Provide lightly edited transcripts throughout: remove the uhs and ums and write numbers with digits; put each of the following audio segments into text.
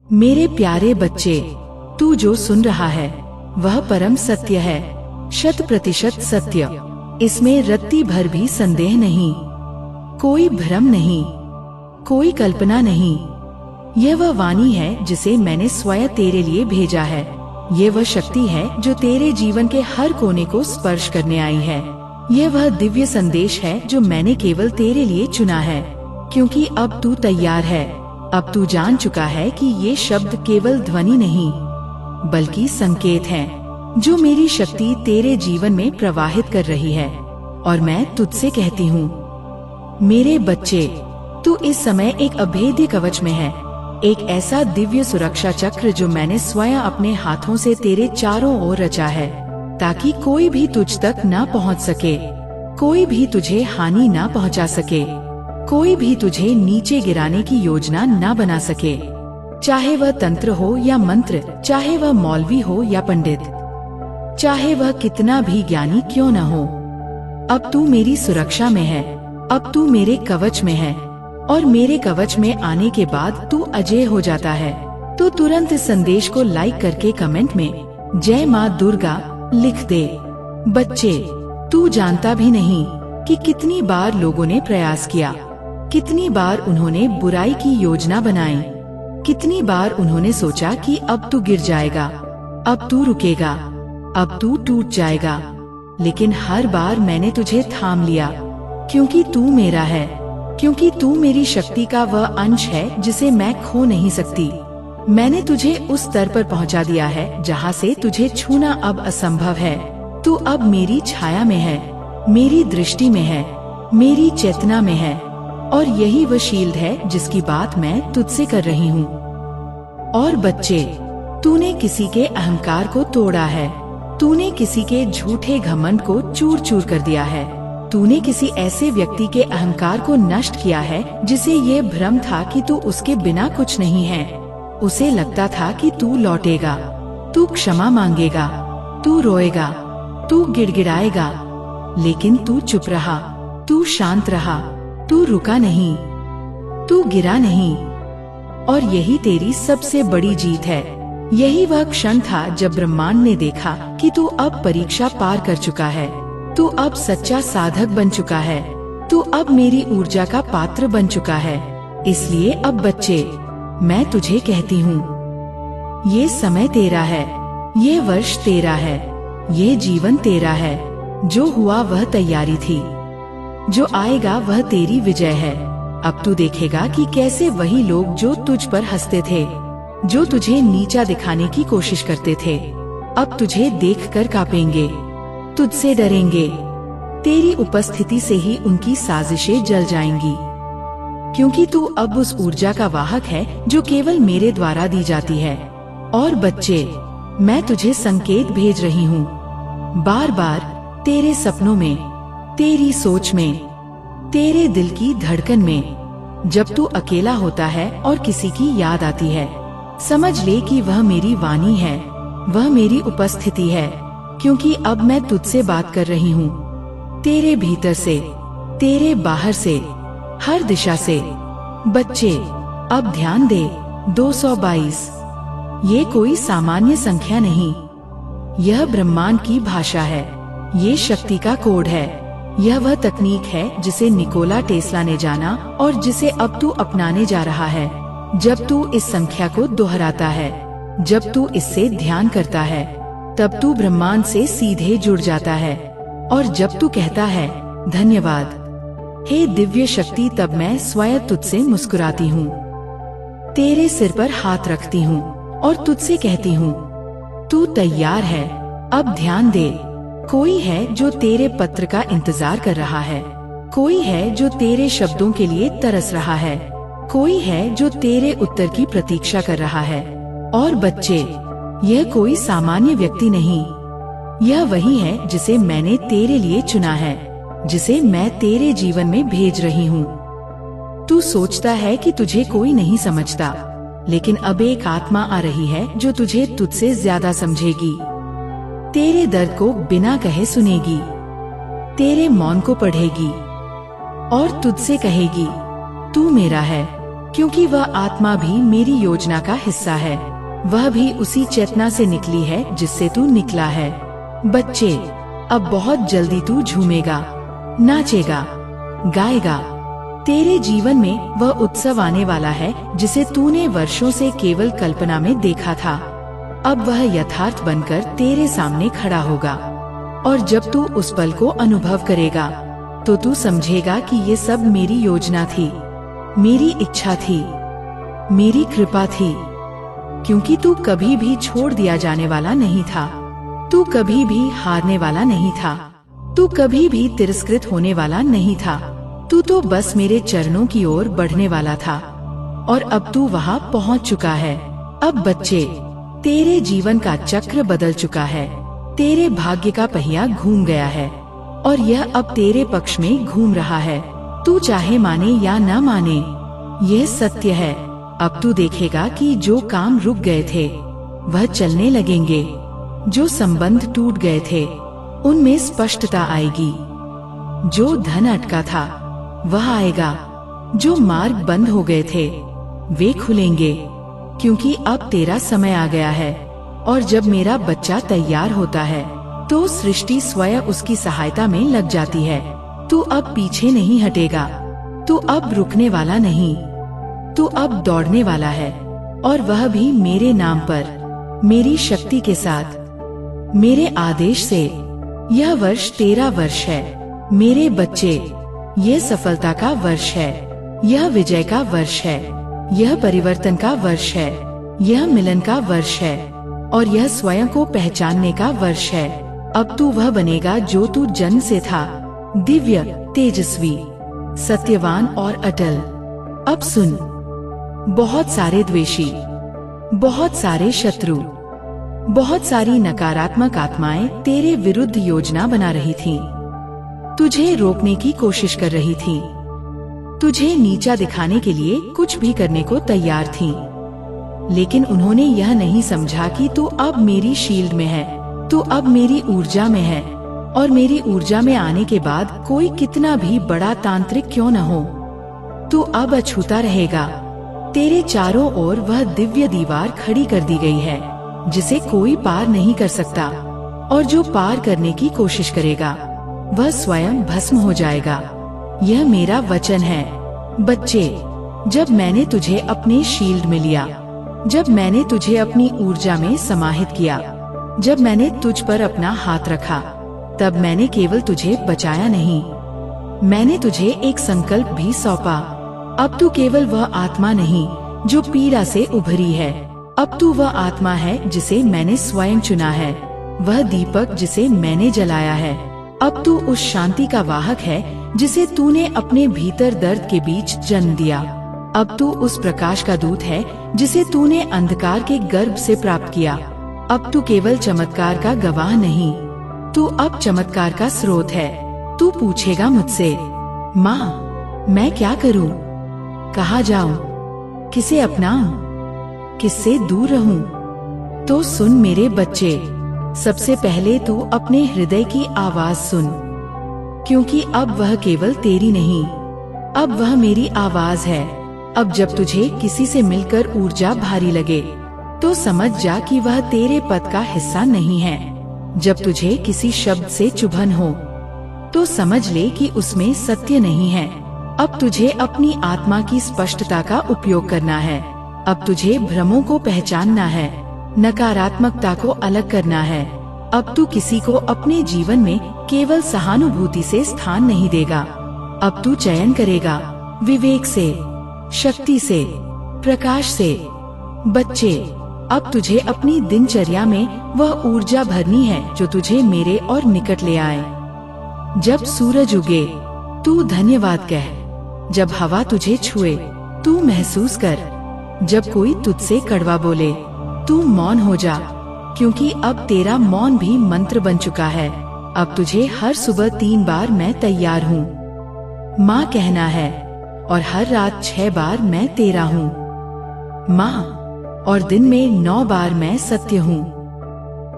मेरे प्यारे बच्चे, तू जो सुन रहा है वह परम सत्य है, 100% सत्य। इसमें रत्ती भर भी संदेह नहीं, कोई भ्रम नहीं, कोई कल्पना नहीं। यह वह वाणी है जिसे मैंने स्वयं तेरे लिए भेजा है। ये वह शक्ति है जो तेरे जीवन के हर कोने को स्पर्श करने आई है। यह वह दिव्य संदेश है जो मैंने केवल तेरे लिए चुना है, क्योंकि अब तू तैयार है। अब तू जान चुका है कि ये शब्द केवल ध्वनि नहीं बल्कि संकेत हैं, जो मेरी शक्ति तेरे जीवन में प्रवाहित कर रही है। और मैं तुझसे कहती हूँ, मेरे बच्चे, तू इस समय एक अभेद्य कवच में है, एक ऐसा दिव्य सुरक्षा चक्र जो मैंने स्वयं अपने हाथों से तेरे चारों ओर रचा है, ताकि कोई भी तुझ तक न पहुंच सके, कोई भी तुझे हानि न पहुंचा सके, कोई भी तुझे नीचे गिराने की योजना न बना सके। चाहे वह तंत्र हो या मंत्र, चाहे वह मौलवी हो या पंडित, चाहे वह कितना भी ज्ञानी क्यों न हो, अब तू मेरी सुरक्षा में है। अब तू मेरे कवच में है, और मेरे कवच में आने के बाद तू अजय हो जाता है। तो तुरंत इस संदेश को लाइक करके कमेंट में जय माँ दुर्गा लिख दे। बच्चे, तू जानता भी नहीं कि कितनी बार लोगों ने प्रयास किया, कितनी बार उन्होंने बुराई की योजना बनाई, कितनी बार उन्होंने सोचा कि अब तू गिर जाएगा, अब तू रुकेगा, अब तू टूट जाएगा। लेकिन हर बार मैंने तुझे थाम लिया, क्योंकि तू मेरा है, क्योंकि तू मेरी शक्ति का वह अंश है जिसे मैं खो नहीं सकती। मैंने तुझे उस स्तर पर पहुंचा दिया है जहां से तुझे छूना अब असंभव है। तू अब मेरी छाया में है, मेरी दृष्टि में है, मेरी चेतना में है, और यही वह शील्ड है जिसकी बात मैं तुझसे कर रही हूँ। और बच्चे, तूने किसी के अहंकार को तोड़ा है, तूने किसी के झूठे घमंड को चूर चूर कर दिया है, तूने किसी ऐसे व्यक्ति के अहंकार को नष्ट किया है जिसे ये भ्रम था कि तू उसके बिना कुछ नहीं है। उसे लगता था कि तू लौटेगा, तू क्षमा मांगेगा, तू रोएगा, तू गिड़गिड़ाएगा, लेकिन तू चुप रहा, तू शांत रहा, तू रुका नहीं, तू गिरा नहीं। और यही तेरी सबसे बड़ी जीत है। यही वह क्षण था जब ब्रह्मांड ने देखा कि तू अब परीक्षा पार कर चुका है, तू अब सच्चा साधक बन चुका है, तू अब मेरी ऊर्जा का पात्र बन चुका है। इसलिए अब बच्चे, मैं तुझे कहती हूँ, ये समय तेरा है, ये वर्ष तेरा है, ये जीवन तेरा है। जो हुआ वह तैयारी थी, जो आएगा वह तेरी विजय है। अब तू देखेगा कि कैसे वही लोग जो तुझ पर हंसते थे, जो तुझे नीचा दिखाने की कोशिश करते थे, अब तुझे देखकर कांपेंगे, तुझसे डरेंगे। तेरी उपस्थिति से ही उनकी साजिशें जल जाएंगी, क्योंकि तू अब उस ऊर्जा का वाहक है जो केवल मेरे द्वारा दी जाती है। और बच्चे, मैं तुझे संकेत भेज रही हूँ, बार बार तेरे सपनों में, तेरी सोच में, तेरे दिल की धड़कन में। जब तू अकेला होता है और किसी की याद आती है, समझ ले कि वह मेरी वाणी है, वह मेरी उपस्थिति है, क्योंकि अब मैं तुझसे बात कर रही हूँ, तेरे भीतर से, तेरे बाहर से, हर दिशा से। बच्चे, अब ध्यान दे, 222 ये कोई सामान्य संख्या नहीं, यह ब्रह्मांड की भाषा है, ये शक्ति का कोड है। यह वह तकनीक है जिसे निकोला टेस्ला ने जाना और जिसे अब तू अपनाने जा रहा है। जब तू इस संख्या को दोहराता है, जब तू इससे ध्यान करता है, तब तू ब्रह्मांड से सीधे जुड़ जाता है। और जब तू कहता है धन्यवाद हे दिव्य शक्ति, तब मैं स्वयं तुझसे मुस्कुराती हूँ, तेरे सिर पर हाथ रखती हूँ और तुझसे कहती हूँ, तू तैयार है। अब ध्यान दे, कोई है जो तेरे पत्र का इंतजार कर रहा है, कोई है जो तेरे शब्दों के लिए तरस रहा है, कोई है जो तेरे उत्तर की प्रतीक्षा कर रहा है। और बच्चे, यह कोई सामान्य व्यक्ति नहीं, यह वही है जिसे मैंने तेरे लिए चुना है, जिसे मैं तेरे जीवन में भेज रही हूँ। तू सोचता है कि तुझे कोई नहीं समझता, लेकिन अब एक आत्मा आ रही है जो तुझे तुझसे ज्यादा समझेगी, तेरे दर्द को बिना कहे सुनेगी, तेरे मौन को पढ़ेगी और तुझसे कहेगी, तू मेरा है, क्योंकि वह आत्मा भी मेरी योजना का हिस्सा है। वह भी उसी चेतना से निकली है जिससे तू निकला है। बच्चे, अब बहुत जल्दी तू झूमेगा, नाचेगा, गाएगा। तेरे जीवन में वह उत्सव आने वाला है जिसे तूने वर्षों से केवल कल्पना में देखा था। अब वह यथार्थ बनकर तेरे सामने खड़ा होगा। और जब तू उस पल को अनुभव करेगा तो तू समझेगा कि ये सब मेरी योजना थी, मेरी इच्छा थी, मेरी कृपा थी। क्योंकि तू कभी भी छोड़ दिया जाने वाला नहीं था, तू कभी भी हारने वाला नहीं था, तू कभी भी तिरस्कृत होने वाला नहीं था। तू तो बस मेरे चरणों की ओर बढ़ने वाला था और अब तू वहाँ पहुँच चुका है। अब बच्चे, तेरे जीवन का चक्र बदल चुका है। तेरे भाग्य का पहिया घूम गया है और यह अब तेरे पक्ष में घूम रहा है। तू चाहे माने या न माने, यह सत्य है। अब तू देखेगा कि जो काम रुक गए थे वह चलने लगेंगे, जो संबंध टूट गए थे उनमें स्पष्टता आएगी, जो धन अटका था वह आएगा, जो मार्ग बंद हो गए थे वे खुलेंगे। क्योंकि अब तेरा समय आ गया है और जब मेरा बच्चा तैयार होता है तो सृष्टि स्वयं उसकी सहायता में लग जाती है। तू अब पीछे नहीं हटेगा, तू अब रुकने वाला नहीं, तू अब दौड़ने वाला है और वह भी मेरे नाम पर, मेरी शक्ति के साथ, मेरे आदेश से। यह वर्ष तेरा वर्ष है मेरे बच्चे। यह सफलता का वर्ष है, यह विजय का वर्ष है, यह परिवर्तन का वर्ष है, यह मिलन का वर्ष है और यह स्वयं को पहचानने का वर्ष है। अब तू वह बनेगा जो तू जन्म से था, दिव्य, तेजस्वी, सत्यवान और अटल। अब सुन, बहुत सारे द्वेषी, बहुत सारे शत्रु, बहुत सारी नकारात्मक आत्माएं तेरे विरुद्ध योजना बना रही थीं, तुझे रोकने की कोशिश कर रही थीं, तुझे नीचा दिखाने के लिए कुछ भी करने को तैयार थीं। लेकिन उन्होंने यह नहीं समझा कि तू अब मेरी शील्ड में है, तू अब मेरी ऊर्जा में है और मेरी ऊर्जा में आने के बाद कोई कितना भी बड़ा तांत्रिक क्यों न हो, तू अब अछूता रहेगा। तेरे चारों ओर वह दिव्य दीवार खड़ी कर दी गई है जिसे कोई पार नहीं कर सकता और जो पार करने की कोशिश करेगा वह स्वयं भस्म हो जाएगा। यह मेरा वचन है। बच्चे, जब मैंने तुझे अपने शील्ड में लिया, जब मैंने तुझे अपनी ऊर्जा में समाहित किया, जब मैंने तुझ पर अपना हाथ रखा, तब मैंने केवल तुझे बचाया नहीं, मैंने तुझे एक संकल्प भी सौंपा। अब तू केवल वह आत्मा नहीं जो पीड़ा से उभरी है, अब तू वह आत्मा है जिसे मैंने स्वयं चुना है, वह दीपक जिसे मैंने जलाया है। अब तू उस शांति का वाहक है जिसे तूने अपने भीतर दर्द के बीच जन्म दिया। अब तू उस प्रकाश का दूत है जिसे तूने अंधकार के गर्भ से प्राप्त किया। अब तू केवल चमत्कार का गवाह नहीं, तू अब चमत्कार का स्रोत है। तू पूछेगा मुझसे, माँ, मैं क्या करूँ, कहाँ जाऊँ, किसे अपनाऊं, किससे दूर रहूं? तो सुन मेरे बच्चे, सबसे पहले तू अपने हृदय की आवाज सुन, क्योंकि अब वह केवल तेरी नहीं, अब वह मेरी आवाज है। अब जब तुझे किसी से मिलकर ऊर्जा भारी लगे तो समझ जा कि वह तेरे पद का हिस्सा नहीं है। जब तुझे किसी शब्द से चुभन हो तो समझ ले कि उसमें सत्य नहीं है। अब तुझे अपनी आत्मा की स्पष्टता का उपयोग करना है। अब तुझे भ्रमों को पहचानना है, नकारात्मकता को अलग करना है। अब तू किसी को अपने जीवन में केवल सहानुभूति से स्थान नहीं देगा। अब तू चयन करेगा विवेक से, शक्ति से, प्रकाश से। बच्चे, अब तुझे अपनी दिनचर्या में वह ऊर्जा भरनी है जो तुझे मेरे और निकट ले आए। जब सूरज उगे तू धन्यवाद कह, जब हवा तुझे छुए तू महसूस कर, जब कोई तुझसे कड़वा बोले तू मौन हो जा, क्योंकि अब तेरा मौन भी मंत्र बन चुका है। अब तुझे हर सुबह 3 बार मैं तैयार हूँ माँ कहना है और हर रात 6 बार मैं तेरा हूँ माँ, और दिन में 9 बार मैं सत्य हूँ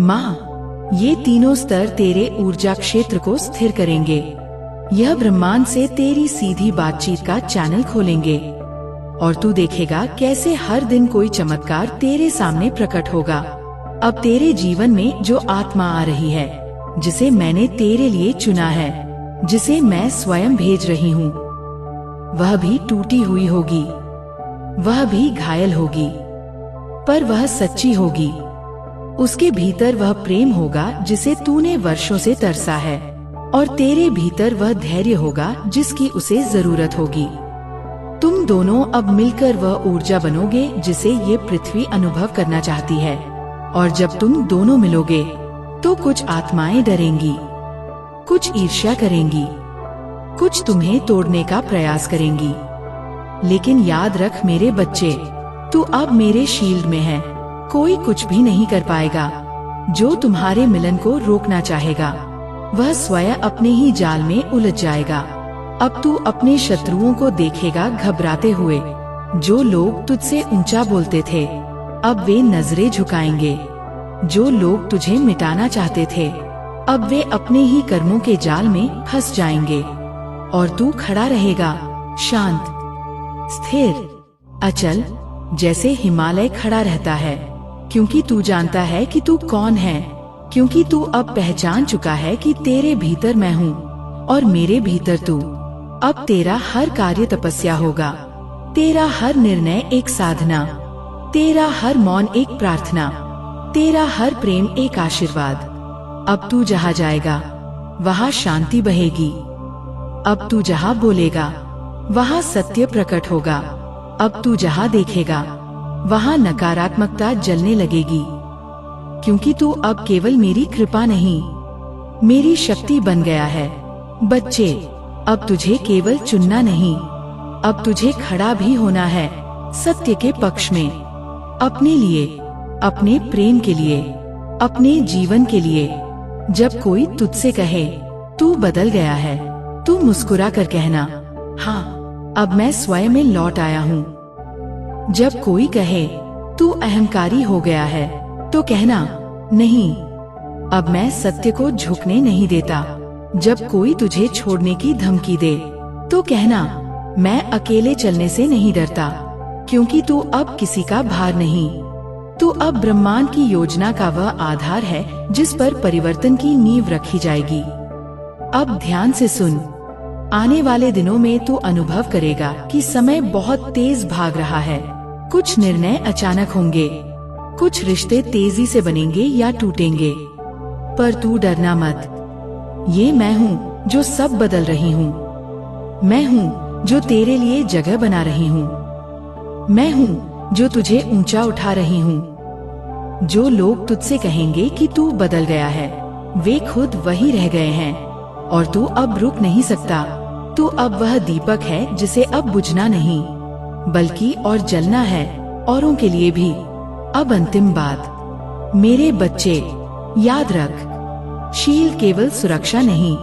माँ। ये तीनों स्तर तेरे ऊर्जा क्षेत्र को स्थिर करेंगे। यह ब्रह्मांड से तेरी सीधी बातचीत का चैनल खोलेंगे और तू देखेगा कैसे हर दिन कोई चमत्कार तेरे सामने प्रकट होगा। अब तेरे जीवन में जो आत्मा आ रही है, जिसे मैंने तेरे लिए चुना है, जिसे मैं स्वयं भेज रही हूँ, वह भी टूटी हुई होगी, वह भी घायल होगी, पर वह सच्ची होगी। उसके भीतर वह प्रेम होगा जिसे तूने वर्षों से तरसा है, और तेरे भीतर वह धैर्य होगा जिसकी उसे जरूरत होगी। तुम दोनों अब मिलकर वह ऊर्जा बनोगे जिसे ये पृथ्वी अनुभव करना चाहती है। और जब तुम दोनों मिलोगे तो कुछ आत्माएं डरेंगी, कुछ ईर्ष्या करेंगी, कुछ तुम्हें तोड़ने का प्रयास करेंगी। लेकिन याद रख मेरे बच्चे, तू अब मेरे शील्ड में है। कोई कुछ भी नहीं कर पाएगा। जो तुम्हारे मिलन को रोकना चाहेगा वह स्वयं अपने ही जाल में उलझ जाएगा। अब तू अपने शत्रुओं को देखेगा घबराते हुए। जो लोग तुझसे ऊंचा बोलते थे अब वे नजरें झुकाएंगे। जो लोग तुझे मिटाना चाहते थे अब वे अपने ही कर्मों के जाल में फंस जाएंगे। और तू खड़ा रहेगा, शांत, स्थिर, अचल, जैसे हिमालय खड़ा रहता है। क्योंकि तू जानता है कि तू कौन है, क्योंकि तू अब पहचान चुका है कि तेरे भीतर मैं हूँ और मेरे भीतर तू। अब तेरा हर कार्य तपस्या होगा, तेरा हर निर्णय एक साधना, तेरा हर मौन एक प्रार्थना, तेरा हर प्रेम एक आशीर्वाद। अब तू जहाँ जाएगा वहाँ शांति बहेगी। अब तू जहाँ बोलेगा वहाँ सत्य प्रकट होगा। अब तू जहाँ देखेगा वहाँ नकारात्मकता जलने लगेगी। क्योंकि तू अब केवल मेरी कृपा नहीं, मेरी शक्ति बन गया है। बच्चे, अब तुझे केवल चुनना नहीं, अब तुझे खड़ा भी होना है सत्य के पक्ष में, अपने लिए, अपने प्रेम के लिए, अपने जीवन के लिए। जब कोई तुझसे कहे तू बदल गया है, तू मुस्कुरा कर कहना, हाँ, अब मैं स्वयं में लौट आया हूँ। जब कोई कहे तू अहंकारी हो गया है, तो कहना, नहीं, अब मैं सत्य को झुकने नहीं देता। जब कोई तुझे छोड़ने की धमकी दे, तो कहना, मैं अकेले चलने से नहीं डरता, क्योंकि तू अब किसी का भार नहीं। तू अब ब्रह्मांड की योजना का वह आधार है जिस पर परिवर्तन की नींव रखी जाएगी। अब ध्यान से सुन, आने वाले दिनों में तू अनुभव करेगा कि समय बहुत तेज भाग रहा है। कुछ निर्णय अचानक होंगे, कुछ रिश्ते तेजी से बनेंगे या टूटेंगे, पर तू डरना मत। ये मैं हूँ जो सब बदल रही हूँ। मैं हूँ जो तेरे लिए जगह बना रही हूँ। मैं हूँ जो तुझे ऊंचा उठा रही हूँ। जो लोग तुझसे कहेंगे कि तू बदल गया है, वे खुद वही रह गए हैं, और तू अब रुक नहीं सकता। तू अब वह दीपक है जिसे अब बुझना नहीं, बल्कि और जलना है, औरों के लिए भी। अब अंतिम बात, मेरे बच्चे, याद रख, शील केवल सुरक्षा नहीं,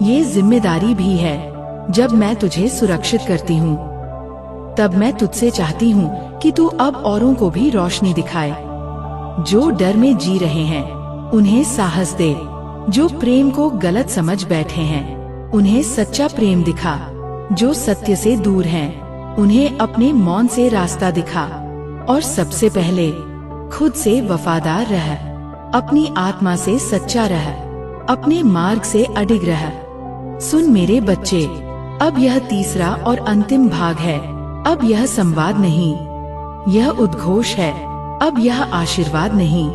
ये जिम्मेदारी भी है। जब मैं तुझे सुरक्षित करती हूँ, तब मैं तुझसे चाहती हूँ कि तू अब औरों को भी रोशनी दिखाए। जो डर में जी रहे हैं, उन्हें साहस दे। जो प्रेम को गलत समझ बैठे हैं, उन्हें सच्चा प्रेम दिखा। जो सत्य से दूर हैं, उन्हें अपने मौन से रास्ता दिखा। और सबसे पहले खुद से वफादार रह, अपनी आत्मा से सच्चा रह, अपने मार्ग से अडिग रह। सुन मेरे बच्चे, अब यह तीसरा और अंतिम भाग है। अब यह संवाद नहीं, यह उद्घोष है। अब यह आशीर्वाद नहीं,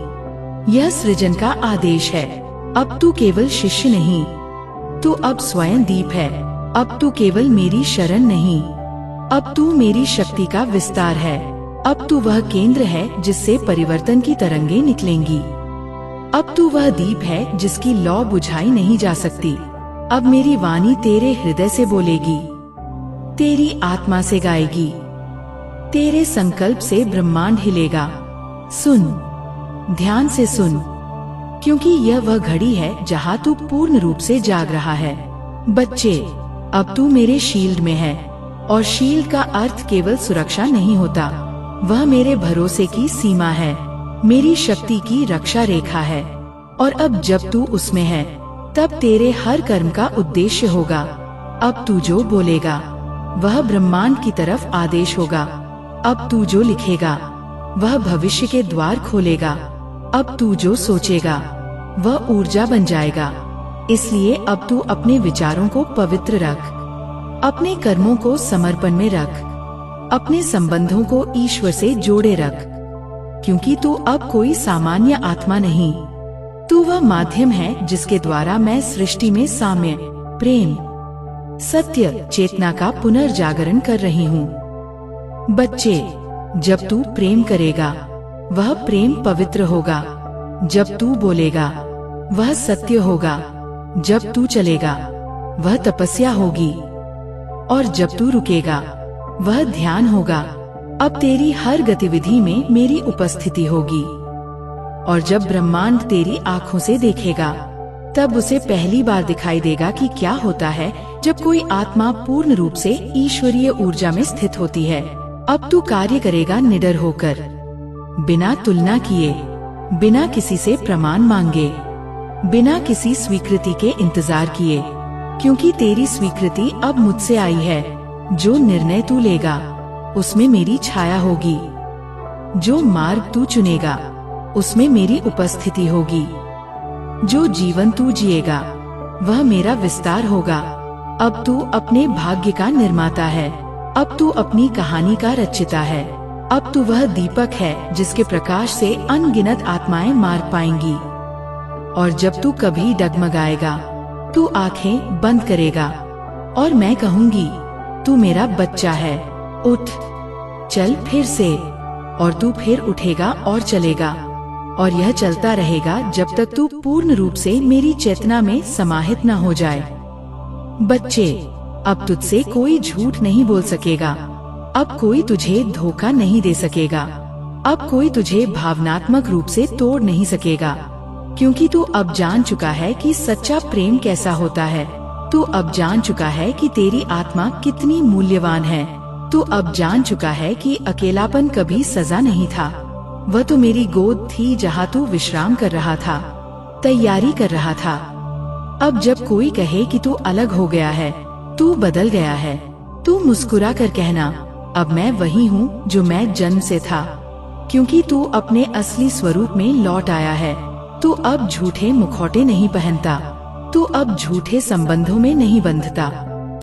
यह सृजन का आदेश है। अब तू केवल शिष्य नहीं, तू अब स्वयं दीप है। अब तू केवल मेरी शरण नहीं, अब तू मेरी शक्ति का विस्तार है। अब तू वह केंद्र है जिससे परिवर्तन की तरंगे निकलेंगी। अब तू वह दीप है जिसकी लौ बुझाई नहीं जा सकती। अब मेरी वाणी तेरे हृदय से बोलेगी, तेरी आत्मा से गाएगी, तेरे संकल्प से ब्रह्मांड हिलेगा। सुन, ध्यान से सुन, क्योंकि यह वह घड़ी है जहाँ तू पूर्ण रूप से जाग रहा है। बच्चे, अब तू मेरे शील्ड में है, और शील्ड का अर्थ केवल सुरक्षा नहीं होता, वह मेरे भरोसे की सीमा है, मेरी शक्ति की रक्षा रेखा है। और अब जब तू उसमें है, तब तेरे हर कर्म का उद्देश्य होगा। अब तू जो बोलेगा वह ब्रह्मांड की तरफ आदेश होगा। अब तू जो लिखेगा वह भविष्य के द्वार खोलेगा। अब तू जो सोचेगा वह ऊर्जा बन जाएगा। इसलिए अब तू अपने विचारों को पवित्र रख, अपने कर्मों को समर्पण में रख, अपने संबंधों को ईश्वर से जोड़े रख, क्योंकि तू अब कोई सामान्य आत्मा नहीं, तू वह माध्यम है जिसके द्वारा मैं सृष्टि में साम्य, प्रेम, सत्य, चेतना का पुनर्जागरण कर रही हूँ। बच्चे, जब तू प्रेम करेगा वह प्रेम पवित्र होगा। जब तू बोलेगा वह सत्य होगा। जब तू चलेगा वह तपस्या होगी, और जब तू रुकेगा वह ध्यान होगा। अब तेरी हर गतिविधि में मेरी उपस्थिति होगी, और जब ब्रह्मांड तेरी आँखों से देखेगा तब उसे पहली बार दिखाई देगा कि क्या होता है जब कोई आत्मा पूर्ण रूप से ईश्वरीय ऊर्जा में स्थित होती है। अब तू कार्य करेगा निडर होकर, बिना तुलना किए, बिना किसी से प्रमाण मांगे, बिना किसी स्वीकृति के इंतजार किए, क्योंकि तेरी स्वीकृति अब मुझसे आई है। जो निर्णय तू लेगा उसमें मेरी छाया होगी, जो मार्ग तू चुनेगा उसमें मेरी उपस्थिति होगी, जो जीवन तू जिएगा वह मेरा विस्तार होगा। अब तू अपने भाग्य का निर्माता है। अब तू अपनी कहानी का रचयिता है। अब तू वह दीपक है जिसके प्रकाश से अनगिनत आत्माएं मार्ग पाएंगी। और जब तू कभी डगमगाएगा तू आंखें बंद करेगा और मैं कहूँगी, तू मेरा बच्चा है, उठ, चल फिर से। और तू फिर उठेगा और चलेगा, और यह चलता रहेगा जब तक तू पूर्ण रूप से मेरी चेतना में समाहित न हो जाए। बच्चे, अब तुझसे कोई झूठ नहीं बोल सकेगा। अब कोई तुझे धोखा नहीं दे सकेगा। अब कोई तुझे भावनात्मक रूप से तोड़ नहीं सकेगा, क्योंकि तू अब जान चुका है कि सच्चा प्रेम कैसा होता है। तू अब जान चुका है कि तेरी आत्मा कितनी मूल्यवान है। तू अब जान चुका है कि अकेलापन कभी सजा नहीं था। वह तो मेरी गोद थी जहाँ तू विश्राम कर रहा था, तैयारी कर रहा था। अब जब कोई कहे कि तू अलग हो गया है, तू बदल गया है, तू मुस्कुरा कर कहना, अब मैं वही हूँ जो मैं जन्म से था, क्योंकि तू अपने असली स्वरूप में लौट आया है। तू अब झूठे मुखौटे नहीं पहनता, तू अब झूठे संबंधों में नहीं बंधता।